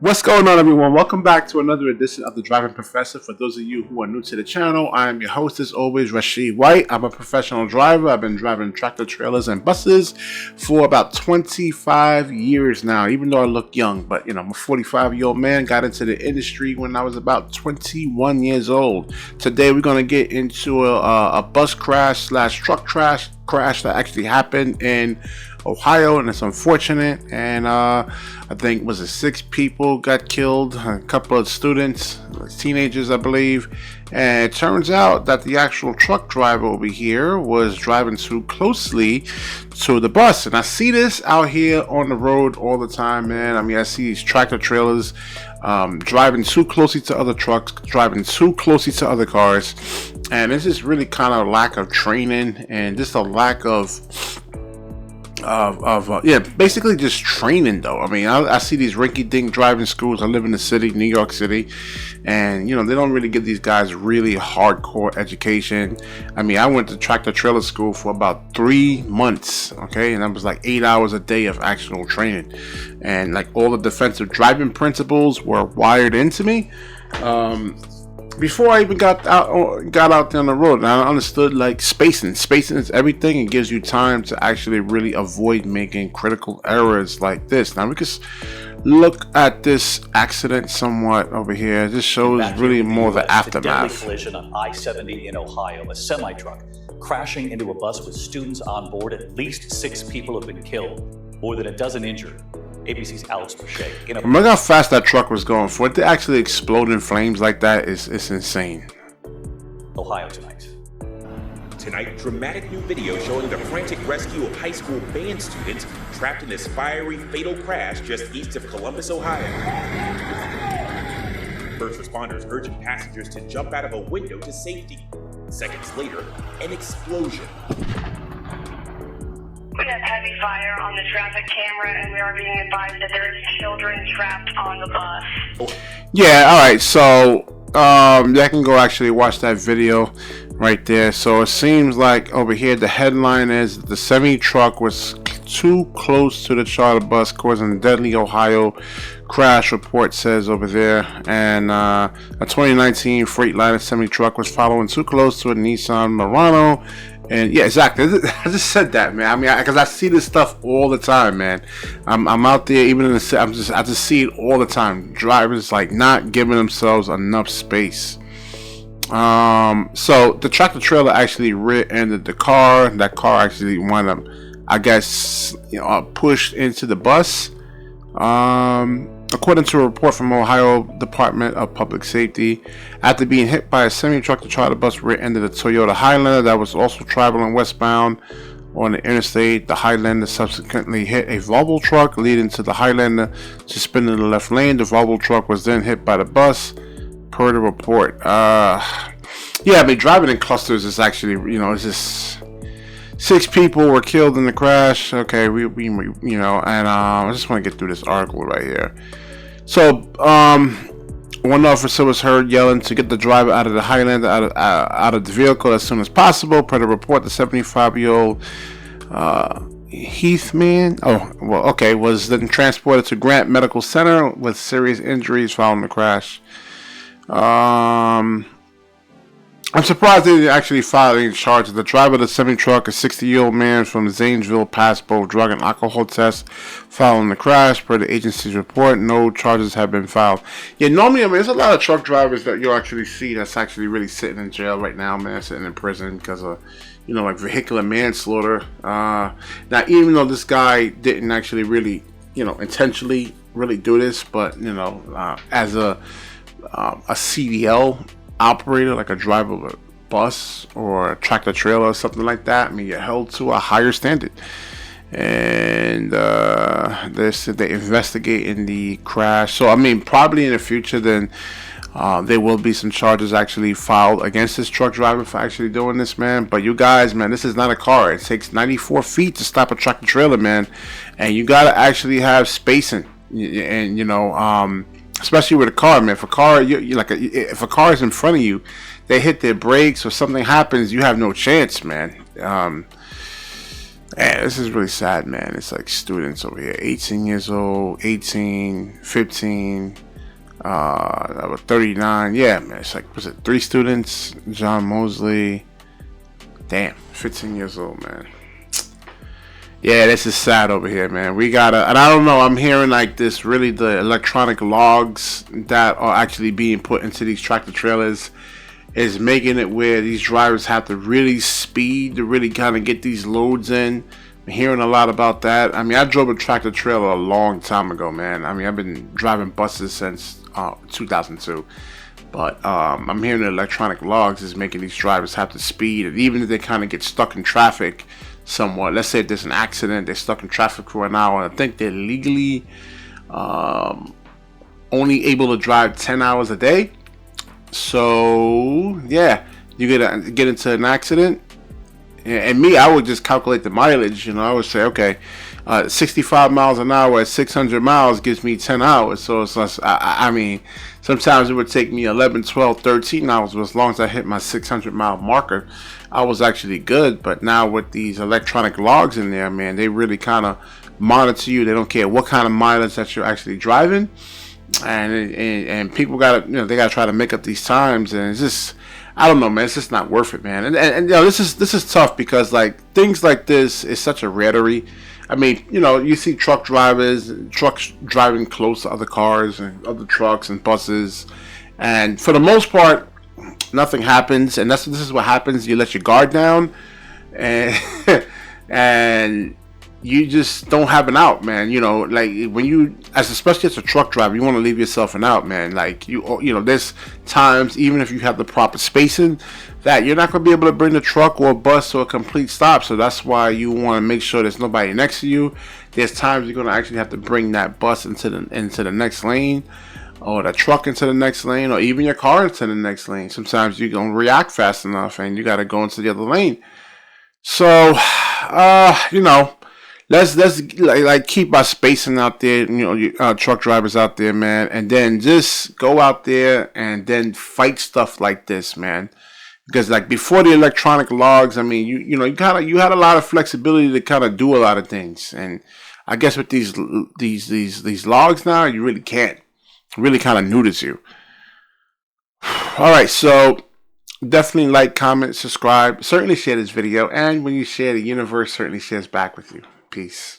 What's going on, everyone? Welcome back to another edition of The Driving Professor. For those of you who are new to the channel, I am your host, as always, Rashid White. I'm a professional driver. I've been driving tractor trailers and buses for about 25 years now, even though I look young. But, you know, I'm a 45-year-old man, got into the industry when I was about 21 years old. Today, we're going to get into a bus crash / truck crash that actually happened in Ohio, and it's unfortunate. And I think was it 6 people got killed, a couple of students, teenagers I believe, and it turns out that the actual truck driver over here was driving too closely to the bus. And I see this out here on the road all the time, man. I mean, I see these tractor trailers driving too closely to other trucks, driving too closely to other cars, and this is really kind of a lack of training and just a lack of basically just training though. I mean, I see these rinky-dink driving schools. I live in the city, New York City, and you know, they don't really give these guys really hardcore education. I mean, I went to tractor trailer school for about 3 months, okay, and that was like 8 hours a day of actual training, and like all the defensive driving principles were wired into me before I even got out there on the road. And I understood like spacing is everything. It gives you time to actually really avoid making critical errors like this. Now we can look at this accident somewhat over here. This shows really more the aftermath. Deadly collision on I-70 in Ohio. A semi-truck crashing into a bus with students on board. At least 6 people have been killed, more than a dozen injured. ABC's Alex Boucher. Look how fast that truck was going. For it to actually explode in flames like that is insane. Ohio tonight. Tonight, dramatic new video showing the frantic rescue of high school band students trapped in this fiery, fatal crash just east of Columbus, Ohio. First responders urging passengers to jump out of a window to safety. Seconds later, an explosion. We have heavy fire on the traffic camera, and we are being advised that there is children trapped on the bus. Yeah, alright, so you can go actually watch that video right there. So it seems like over here the headline is the semi truck was too close to the charter bus, causing a deadly Ohio crash, report says over there. And a 2019 Freightliner semi truck was following too close to a Nissan Murano. And yeah, exactly. I just said that, man. I mean, because I see this stuff all the time, man. I'm out there, even in the city. I just see it all the time. Drivers like not giving themselves enough space. So the tractor trailer actually rear-ended the car. That car actually wound up, I guess, pushed into the bus. According to a report from Ohio Department of Public Safety, after being hit by a semi-truck, the charter bus rear-ended a Toyota Highlander that was also traveling westbound on the interstate. The Highlander subsequently hit a Volvo truck, leading to the Highlander to spin in the left lane. The Volvo truck was then hit by the bus, per the report. Yeah, I mean, driving in clusters is actually, it's just 6 people were killed in the crash. Okay, and I just want to get through this article right here. So, one officer was heard yelling to get the driver out of the Highlander, out of the vehicle as soon as possible. Per the report, the 75-year-old Heathman, was then transported to Grant Medical Center with serious injuries following the crash. I'm surprised they didn't actually file any charges. The driver of the semi-truck, a 60-year-old man from Zanesville, passed both drug and alcohol tests following the crash. Per the agency's report, no charges have been filed. Yeah, normally, I mean, there's a lot of truck drivers that you'll actually see that's actually really sitting in jail right now, man, sitting in prison because of, like vehicular manslaughter. Now, even though this guy didn't actually really, intentionally really do this, but, as a CDL operator, like a driver of a bus or a tractor trailer or something like that, I mean, you're held to a higher standard. And they investigate in the crash. So I mean, probably in the future, then there will be some charges actually filed against this truck driver for actually doing this, man. But you guys, man, this is not a car. It takes 94 feet to stop a tractor trailer, man, and you gotta actually have spacing. And especially with a car, man. If a car, if a car is in front of you, they hit their brakes or something happens, you have no chance, man. Yeah, this is really sad, man. It's like students over here, 18 years old, 18, 15, 39. Yeah, man. It's like, was it 3 students? John Mosley. Damn, 15 years old, man. Yeah, this is sad over here, man. We gotta, and I don't know, I'm hearing like this really the electronic logs that are actually being put into these tractor trailers is making it where these drivers have to really speed to really kind of get these loads in. I'm hearing a lot about that. I mean, I drove a tractor trailer a long time ago, man. I mean, I've been driving buses since 2002. But I'm hearing the electronic logs is making these drivers have to speed, and even if they kind of get stuck in traffic somewhat, let's say if there's an accident, they're stuck in traffic for an hour, I think they're legally only able to drive 10 hours a day. So yeah, you get into an accident, and me, I would just calculate the mileage. You know, I would say, okay, 65 miles an hour at 600 miles gives me 10 hours. So it's less, I mean, sometimes it would take me 11, 12, 13 hours, but as long as I hit my 600 mile marker, I was actually good. But now with these electronic logs in there, man, they really kind of monitor you. They don't care what kind of mileage that you're actually driving. And people gotta, you know, they gotta try to make up these times, and it's just, I don't know, man, it's just not worth it, man. And you know, this is tough because like things like this is such a rarity. I mean, you know, you see trucks driving close to other cars and other trucks and buses, and for the most part, nothing happens. And this is what happens. You let your guard down, and and you just don't have an out, man. You know, like when you, especially as a truck driver, you want to leave yourself an out, man. Like you know, there's times, even if you have the proper spacing, that you're not going to be able to bring the truck or bus to a complete stop. So that's why you want to make sure there's nobody next to you. There's times you're going to actually have to bring that bus into the next lane, or the truck into the next lane, or even your car into the next lane. Sometimes you don't react fast enough, and you got to go into the other lane. So, you know, let's like keep our spacing out there, you know, truck drivers out there, man, and then just go out there and then fight stuff like this, man. Because like before the electronic logs, I mean, you had a lot of flexibility to kind of do a lot of things, and I guess with these logs now, you really can't. It really kind of neuters you. All right, so definitely like, comment, subscribe, certainly share this video, and when you share, the universe certainly shares back with you. Peace.